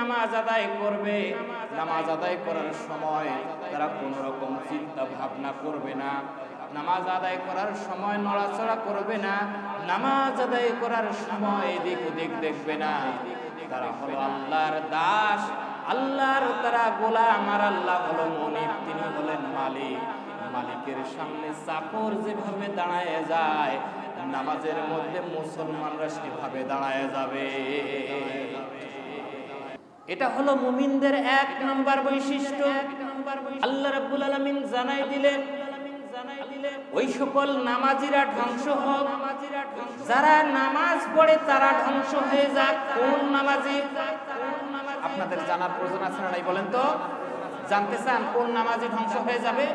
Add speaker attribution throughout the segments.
Speaker 1: নামাজ আদায় করবে, নামাজ আদায় করার সময় তারা কোনো রকম চিন্তা ভাবনা করবে না, নামাজ আদায় করার সময় নড়াচড়া করবে না, নামাজ আদায় করার সময় এদিক ওদিক দেখবে না। তারা হলো আল্লাহর দাস, আল্লাহর তারা গোলাম, আর আল্লাহ হলো মনিব, তিনি হলেন মালিক। মালিকের সামনে চাকর যেভাবে দাঁড়ায় যায়, নামাজের মধ্যে মুসলমানরা সেভাবে দাঁড়ায় যাবে। এটা হলো মুমিনদের 1 নম্বর বৈশিষ্ট্য। আল্লাহ রাব্বুল আলামিন জানাই দিলেন ওই সকল নামাজিরা ধ্বংস হোক, যারা নামাজ পড়ে তারা ধ্বংস হয়ে যাক। কোন নামাজি? আপনাদের জানার প্রয়োজন আছে না নাই বলেন তো? জানতে চান কোন নামাজি ধ্বংস হয়ে যাবে?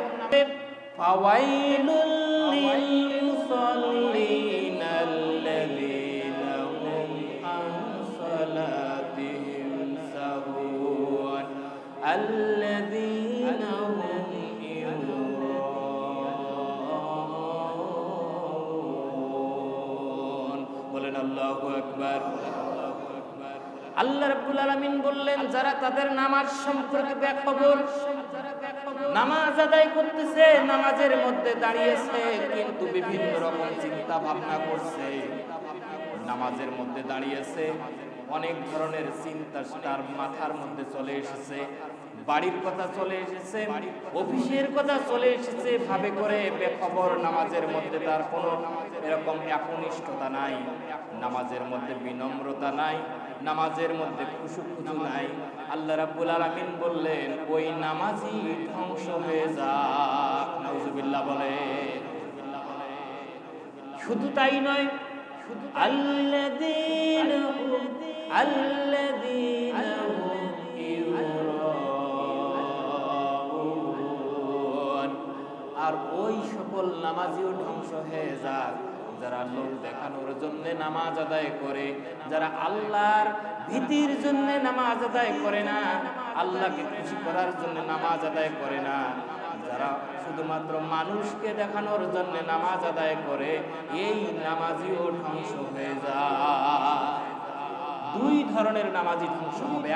Speaker 1: ফাওয়াইলুল লিল মুসাল্লিন আল্লাযীনা হুম আন সালাতিহিম সাহুন আল্লাযীনা হুম ইউরাউন। বলেন আল্লাহু আকবার। আল্লাহ রাব্বুল আলামিন বললেন, যারা তাদের নামাজ সম্পর্কে বেখবর, নামাজ আদায় করতেছে, নামাজের মধ্যে দাঁড়িয়েছে কিন্তু বিভিন্ন রকম চিন্তা ভাবনা করছে, নামাজের মধ্যে দাঁড়িয়েছে অনেক ধরনের চিন্তা তার মাথার মধ্যে চলে এসেছে, বাড়ির কথা চলে এসেছে, অফিসের কথা চলে এসেছে, ভাবে করে বেখবর, নামাজের মধ্যে তার কোনো এরকম একনিষ্ঠতা নাই, নামাজের মধ্যে বিনম্রতা নাই, নামাজের মধ্যে খুশু নাই। আল্লাহ রাব্বুল আলামিন বললেন ওই নামাজি ধ্বংস হয়ে যাক। নাউজুবিল্লাহ বলে। শুধু তাই নয়, আল্লাযীনা হুম ইউরাউন। আর ওই সকল নামাজিও ধ্বংস হয়ে যাক যারা লোক দেখানোর জন্য নামাজ আদায় করে, যারা আল্লাহর ভীতির জন্য নামাজ আদায় করে না, আল্লাহকে খুশি করার জন্য নামাজ আদায় করে না, যারা শুধুমাত্র মানুষকে দেখানোর জন্য নামাজ আদায় করে, এই নামাজিও ধ্বংস হয়ে যায়। 2 ধরনের নামাজি ধ্বংস হবে।